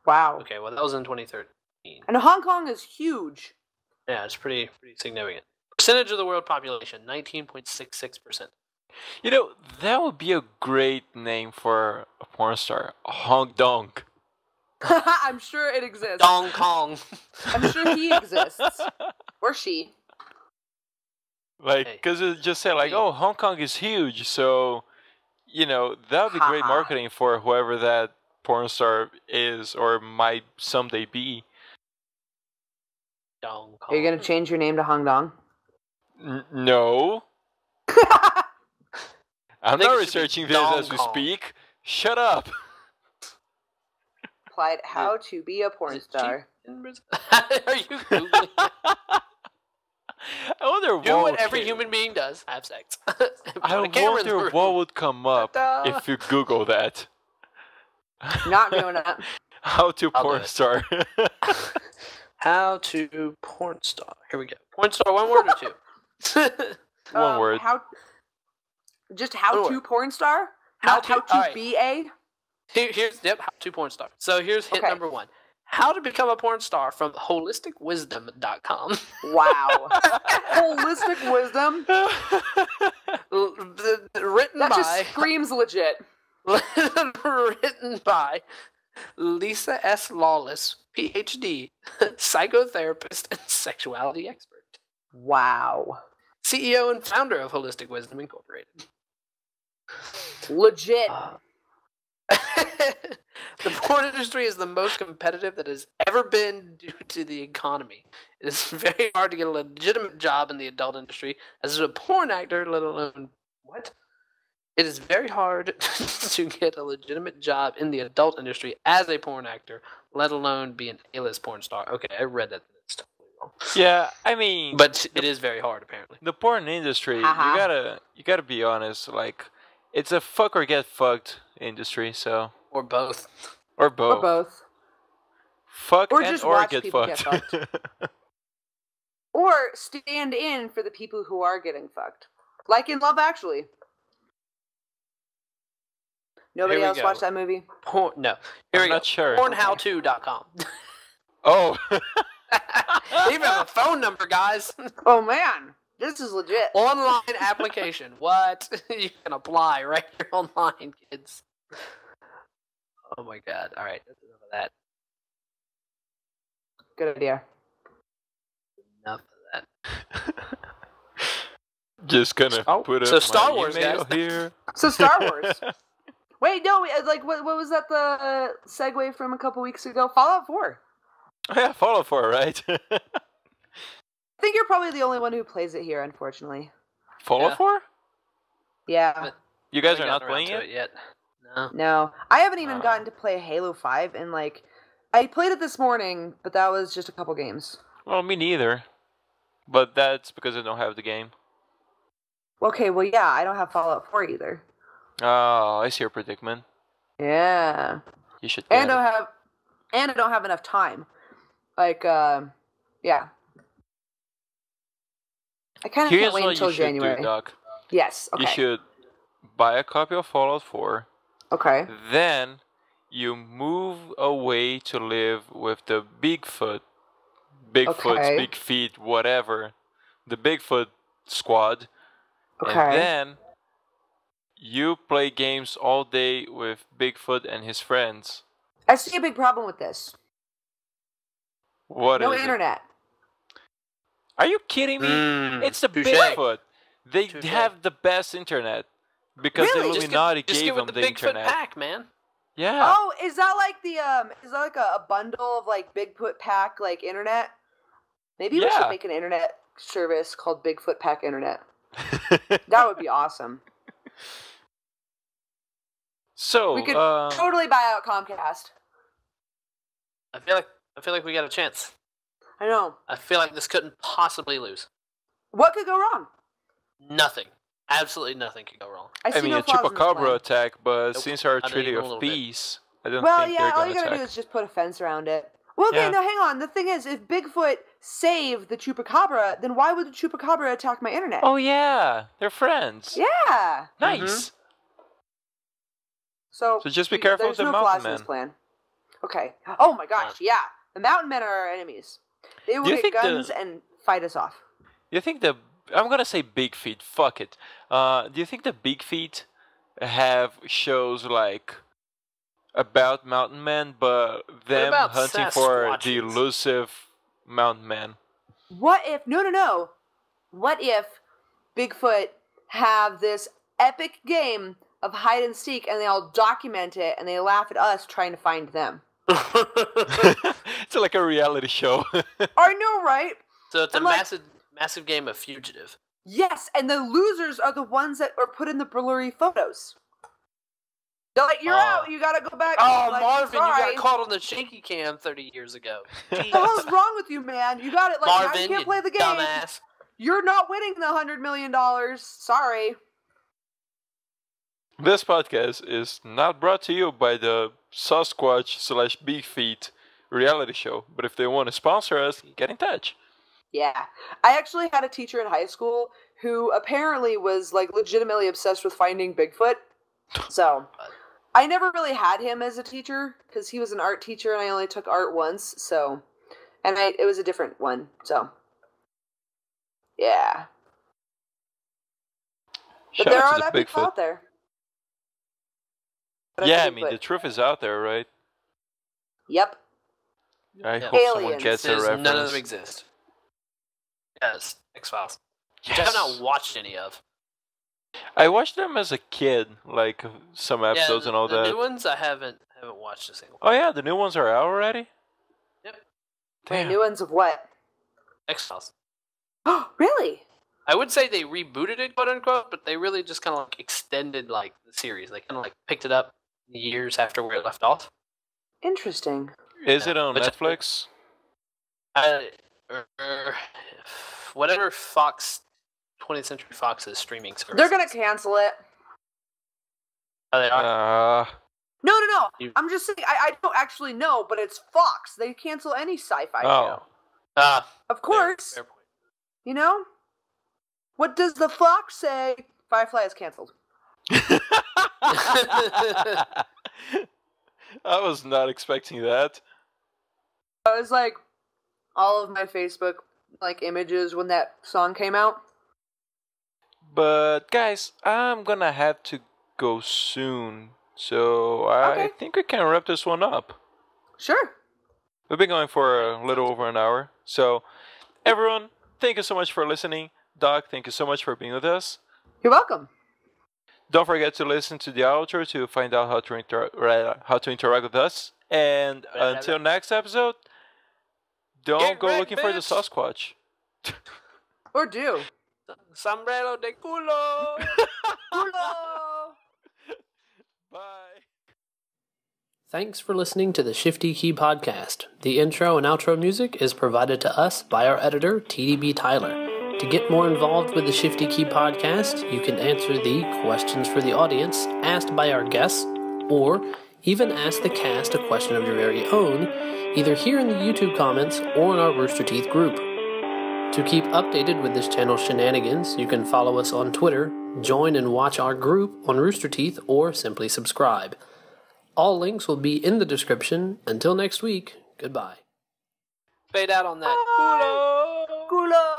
Wow. Okay, well, that was in 2013. And Hong Kong is huge. Yeah, it's pretty significant. Percentage of the world population, 19.66%. That would be a great name for a porn star. Hong Dong. I'm sure it exists. Dong Kong. I'm sure he exists. Or she. Like, Hey. because it just said, like, Hey. oh, Hong Kong is huge. So, that would be great Haha. marketing for whoever that porn star is or might someday be. Dong Kong. Are you going to change your name to Hong Dong? No. I'm think not it should be researching this as we Dong Kong. speak. Shut up. Applied how to be a porn Is it star. cheap in Brazil? Are you Googling? I wonder Do what would every ca- human being does. Have sex. I Put a camera in the wonder room. what would come up Ta-da. if you Google that. Not doing it. How to I'll do porn it. star. How to porn star. Here we go. Porn star, one word or two? One word. How One to word. porn star? How Not to- how to alright. be a? Here's how to porn star. So here's hint Okay. number 1. How to become a porn star from holisticwisdom.com. Wow. Holistic wisdom? Written That by just screams legit. written by Lisa S. Lawless, PhD, psychotherapist and sexuality expert. Wow. CEO and founder of Holistic Wisdom Incorporated. Legit. The porn industry is the most competitive that has ever been due to the economy. It is very hard to get a legitimate job in the adult industry as a porn actor, let alone what? It is very hard to get a legitimate job in the adult industry as a porn actor, let alone be an A-list porn star. Okay, I read that. It's totally wrong. Yeah, I mean, But it is very hard, apparently. the porn industry, Haha. you gotta be honest. Like, it's a fuck or get fucked industry. So, Or both. or both. Or both. Fuck Or and just or watch get people fucked. get Or stand in for the people who are getting fucked. Like in Love Actually. Nobody Here we else go. watched that movie? Porn, no. Here I'm we go. not sure. Pornhowto.com. Oh. They even have a phone number, guys. Oh man, this is legit. Online application. What? You can apply right here online, kids. Oh my god. Alright, that's enough of that. Good idea. Enough of that. Just gonna Oh, put up so Star my Wars, email guys. here. So Star Wars. Wait, no, like what was that the segue from a couple weeks ago? Fallout 4. Yeah, follow for it, right? I think you're probably the only one who plays it here, unfortunately. Follow Yeah. for? Yeah. But You guys are haven't not gotten around playing to it? yet. No. No. I haven't even Oh. gotten to play Halo 5 and like I played it this morning, but that was just a couple games. Well, me neither. But that's because I don't have the game. Okay, well yeah, I don't have Fallout 4 either. Oh, I see your predicament. Yeah. You should And get I don't have enough time. Like yeah. I kind of Here's can't wait what until you should January. do, Doc. Yes, okay. You should buy a copy of Fallout 4. Okay. Then you move away to live with the Bigfoots, Okay. Big Feet, whatever. The Bigfoot squad. Okay. And then you play games all day with Bigfoot and his friends. I see a big problem with this. What No is it? internet. Are you kidding me? It's the touche. Bigfoot. They Touche. have the best internet because Really? the Just Illuminati get gave with them the the Bigfoot internet. pack, man. Yeah. Oh, is that like the is that like a bundle of like Bigfoot Pack like internet? Maybe we should Yeah. make an internet service called Bigfoot Pack Internet. That would be awesome. So We could totally buy out Comcast. I feel like we got a chance. I know. I feel like this couldn't possibly lose. What could go wrong? Nothing. Absolutely nothing could go wrong. I see I mean, no a flaws in this chupacabra plan. attack, but Nope, since our not treaty even a of little bit. peace, I don't Well, think yeah, they're all gonna you gotta attack. do is just put a fence around it. Well, okay, Yeah. no, hang on. The thing is, if Bigfoot saved the chupacabra, then why would the chupacabra attack my internet? Oh yeah, they're friends. Yeah. Nice. So So just be careful there's with the no mountain flaws in this men. plan. Okay. Oh my gosh, yeah. The mountain men are our enemies. They will Do you get think guns and fight us off. You think I'm gonna say Big Feet. Fuck it. Do you think the Big Feet have shows like about mountain men, but them about hunting for the Sasquatches? elusive mountain man? What if no. What if Bigfoot have this epic game of hide and seek and they all document it and they laugh at us trying to find them? It's like a reality show. I know, right? So it's a I'm like- massive game of fugitive. Yes, and the losers are the ones that are put in the blurry photos. They're like, you're Oh. out, you gotta go back. Oh, Like, Marvin, sorry. you got caught on the shaky cam 30 years ago. What the hell's wrong with you, man? You got it. Like, now Marvin, you can't play the game. dumbass. You're not winning the $100 million. Sorry. This podcast is not brought to you by the Sasquatch / Big Feet reality show. But if they want to sponsor us, get in touch. Yeah. I actually had a teacher in high school who apparently was like legitimately obsessed with finding Bigfoot. So I never really had him as a teacher because he was an art teacher and I only took art once. So, and it was a different one. So, yeah. But there are that people out there. Yeah, I mean, the truth is out there, right? Yep. I hope someone gets a reference. None of them exist. Yes, X-Files. Yes. Which I have not watched any of. I watched them as a kid, like some episodes and all that. The new ones I haven't watched a single. Oh yeah, the new ones are out already? Yep. Wait, new ones of what? X-Files. Oh, really? I would say they rebooted it, quote unquote, but they really just kind of like extended like the series. They kind of like picked it up years after where it left off. Interesting. Is it on Netflix? Whatever Fox, 20th Century Fox's streaming service. They're gonna cancel it. Oh, they are? No. I'm just saying, I don't actually know, but it's Fox. They cancel any sci-fi show. Of course. Fair point. You know? What does the Fox say? Firefly is canceled. I was not expecting that. I was like, all of my Facebook like images when that song came out. But guys, I'm gonna have to go soon, so I think we can wrap this one up. Sure. We've been going for a little over an hour, so everyone, thank you so much for listening. Doc, thank you so much for being with us. You're welcome. Don't forget to listen to the outro to find out how to interact with us. And until next episode, don't go looking for the Sasquatch. Or do. Sombrero de culo. Culo. Bye. Thanks for listening to the Shifty Key Podcast. The intro and outro music is provided to us by our editor, TDBTyler. To get more involved with the Shifty Key Podcast, you can answer the questions for the audience asked by our guests, or even ask the cast a question of your very own, either here in the YouTube comments or in our Rooster Teeth group. To keep updated with this channel's shenanigans, you can follow us on Twitter, join and watch our group on Rooster Teeth, or simply subscribe. All links will be in the description. Until next week, goodbye. Fade out on that. Culo!